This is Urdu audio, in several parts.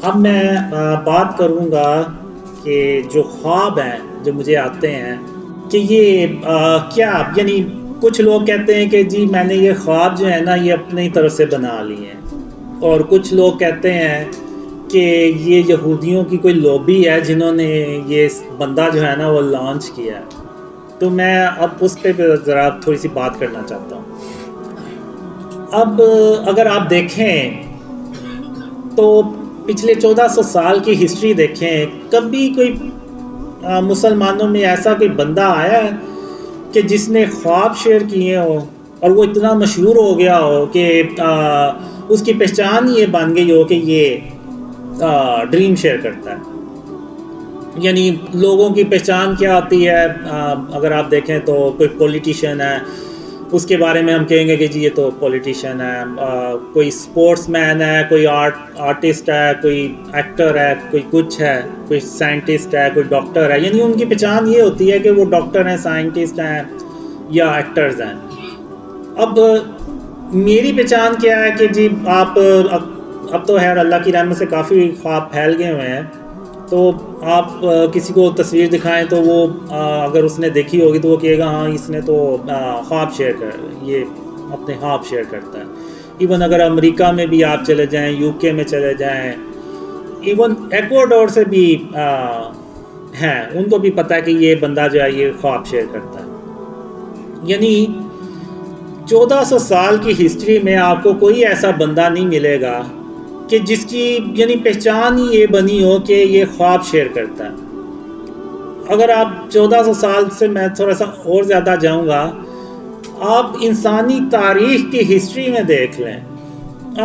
اب میں بات کروں گا کہ جو خواب ہیں جو مجھے آتے ہیں کہ یہ کیا یعنی کچھ لوگ کہتے ہیں کہ جی میں نے یہ خواب جو ہے نا یہ اپنی طرف سے بنا لیے ہیں، اور کچھ لوگ کہتے ہیں کہ یہ یہودیوں کی کوئی لوبی ہے جنہوں نے یہ بندہ جو ہے نا وہ لانچ کیا ہے۔ تو میں اب اس پہ ذرا تھوڑی سی بات کرنا چاہتا ہوں۔ اب اگر آپ دیکھیں تو پچھلے 1400 سال کی ہسٹری دیکھیں، کبھی کوئی مسلمانوں میں ایسا کوئی بندہ آیا ہے کہ جس نے خواب شیئر کیے ہو اور وہ اتنا مشہور ہو گیا ہو کہ اس کی پہچان یہ بن گئی ہو کہ یہ ڈریم شیئر کرتا ہے؟ یعنی لوگوں کی پہچان کیا آتی ہے؟ اگر آپ دیکھیں تو کوئی پولیٹیشین ہے، اس کے بارے میں ہم کہیں گے کہ جی یہ تو پولیٹیشین ہے، کوئی سپورٹس مین ہے، کوئی آرٹسٹ ہے، کوئی ایکٹر ہے، کوئی کچھ ہے، کوئی سائنٹسٹ ہے، کوئی ڈاکٹر ہے۔ یعنی ان کی پہچان یہ ہوتی ہے کہ وہ ڈاکٹر ہیں، سائنٹسٹ ہیں یا ایکٹرز ہیں۔ اب میری پہچان کیا ہے کہ جی آپ اب تو خیر اللہ کی رحمت سے کافی خواب پھیل گئے ہوئے ہیں، تو آپ کسی کو تصویر دکھائیں تو وہ اگر اس نے دیکھی ہوگی تو وہ کہے گا ہاں اس نے تو خواب شیئر کر یہ اپنے خواب شیئر کرتا ہے۔ ایون اگر امریکہ میں بھی آپ چلے جائیں، یو کے میں چلے جائیں، ایون ایکواڈور سے بھی ہیں، ان کو بھی پتہ ہے کہ یہ بندہ جو ہے یہ خواب شیئر کرتا ہے۔ یعنی 1400 سال کی ہسٹری میں آپ کو کوئی ایسا بندہ نہیں ملے گا کہ جس کی یعنی پہچان ہی یہ بنی ہو کہ یہ خواب شیئر کرتا ہے۔ اگر آپ 1400 سال سے میں تھوڑا سا اور زیادہ جاؤں گا، آپ انسانی تاریخ کی ہسٹری میں دیکھ لیں،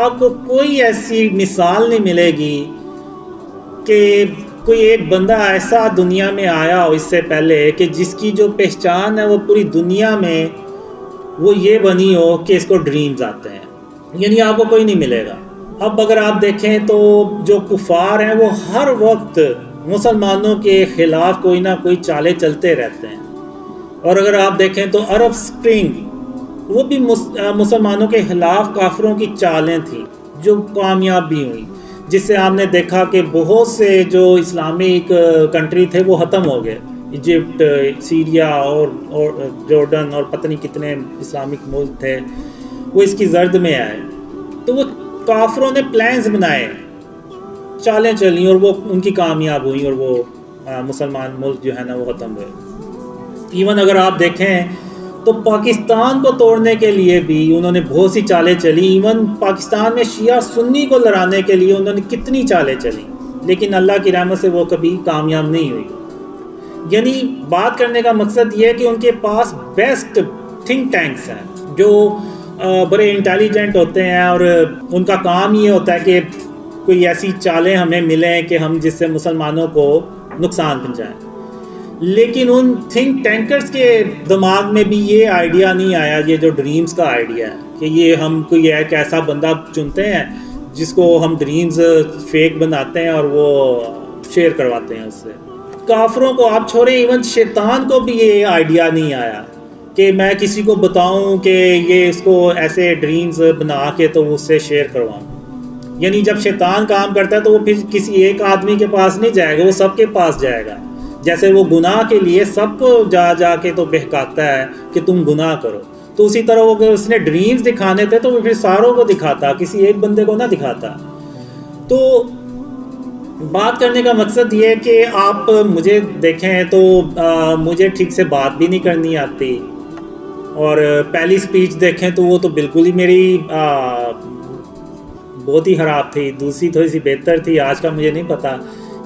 آپ کو کوئی ایسی مثال نہیں ملے گی کہ کوئی ایک بندہ ایسا دنیا میں آیا ہو اس سے پہلے کہ جس کی جو پہچان ہے وہ پوری دنیا میں وہ یہ بنی ہو کہ اس کو ڈریمز آتے ہیں۔ یعنی آپ کو کوئی نہیں ملے گا۔ اب اگر آپ دیکھیں تو جو کفار ہیں وہ ہر وقت مسلمانوں کے خلاف کوئی نہ کوئی چالیں چلتے رہتے ہیں، اور اگر آپ دیکھیں تو عرب سپرنگ وہ بھی مسلمانوں کے خلاف کافروں کی چالیں تھیں جو کامیاب بھی ہوئیں، جس سے آپ نے دیکھا کہ بہت سے جو اسلامک کنٹری تھے وہ ختم ہو گئے، ایجپٹ، سیریا اور جارڈن اور پتہ نہیں کتنے اسلامک ملک تھے وہ اس کی زرد میں آئے۔ تو وہ کافروں نے پلانز بنائے، چالیں چلیں اور وہ ان کی کامیاب ہوئیں، اور وہ مسلمان ملک جو ہے نا وہ ختم ہوئے۔ ایون اگر آپ دیکھیں تو پاکستان کو توڑنے کے لیے بھی انہوں نے بہت سی چالیں چلی، ایون پاکستان میں شیعہ سنی کو لڑانے کے لیے انہوں نے کتنی چالیں چلی، لیکن اللہ کی رحمت سے وہ کبھی کامیاب نہیں ہوئی۔ یعنی بات کرنے کا مقصد یہ ہے کہ ان کے پاس بیسٹ تھنک ٹینکس ہیں جو بڑے انٹیلیجنٹ ہوتے ہیں، اور ان کا کام یہ ہوتا ہے کہ کوئی ایسی چالیں ہمیں ملیں کہ ہم جس سے مسلمانوں کو نقصان پہنچائیں۔ لیکن ان تھنک ٹینکرز کے دماغ میں بھی یہ آئیڈیا نہیں آیا، یہ جو ڈریمز کا آئیڈیا ہے کہ یہ ہم کوئی ایک ایسا بندہ چنتے ہیں جس کو ہم ڈریمز فیک بناتے ہیں اور وہ شیئر کرواتے ہیں اس سے۔ کافروں کو آپ چھوڑیں، ایون شیطان کو بھی یہ آئیڈیا نہیں آیا کہ میں کسی کو بتاؤں کہ یہ اس کو ایسے ڈریمز بنا کے تو اس سے شیئر کرواؤں۔ یعنی جب شیطان کام کرتا ہے تو وہ پھر کسی ایک آدمی کے پاس نہیں جائے گا، وہ سب کے پاس جائے گا۔ جیسے وہ گناہ کے لیے سب کو جا کے تو بہکاتا ہے کہ تم گناہ کرو، تو اسی طرح وہ اس نے ڈریمز دکھانے تھے تو وہ پھر ساروں کو دکھاتا، کسی ایک بندے کو نہ دکھاتا۔ تو بات کرنے کا مقصد یہ ہے کہ آپ مجھے دیکھیں تو مجھے ٹھیک سے بات بھی نہیں کرنی آتی، اور پہلی سپیچ دیکھیں تو وہ تو بالکل ہی میری بہت ہی خراب تھی، دوسری تھوڑی سی بہتر تھی، آج کا مجھے نہیں پتا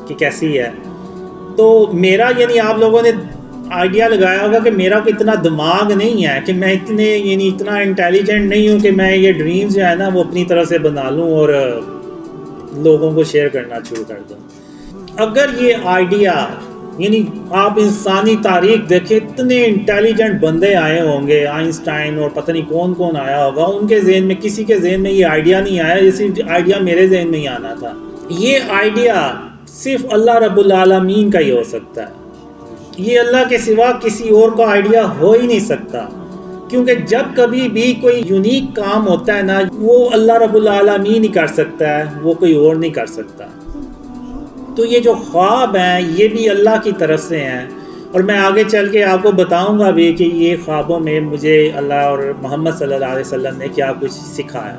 کہ کیسی ہے۔ تو میرا یعنی آپ لوگوں نے آئیڈیا لگایا ہوگا کہ میرا کوئی اتنا دماغ نہیں ہے کہ میں اتنا انٹیلیجنٹ نہیں ہوں کہ میں یہ ڈریمز جو ہے نا وہ اپنی طرح سے بنا لوں اور لوگوں کو شیئر کرنا شروع کر دوں۔ اگر یہ آئیڈیا یعنی آپ انسانی تاریخ دیکھیں، اتنے انٹیلیجنٹ بندے آئے ہوں گے، آئنسٹائن اور پتہ نہیں کون کون آیا ہوگا، ان کے ذہن میں کسی کے ذہن میں یہ آئیڈیا نہیں آیا، جیسے آئیڈیا میرے ذہن میں ہی آنا تھا۔ یہ آئیڈیا صرف اللہ رب العالمین کا ہی ہو سکتا ہے، یہ اللہ کے سوا کسی اور کا آئیڈیا ہو ہی نہیں سکتا، کیونکہ جب کبھی بھی کوئی یونیک کام ہوتا ہے نا وہ اللہ رب العالمین ہی کر سکتا ہے، وہ کوئی اور نہیں کر سکتا۔ تو یہ جو خواب ہیں یہ بھی اللہ کی طرف سے ہیں، اور میں آگے چل کے آپ کو بتاؤں گا بھی کہ یہ خوابوں میں مجھے اللہ اور محمد صلی اللہ علیہ وسلم نے کیا کچھ سکھایا۔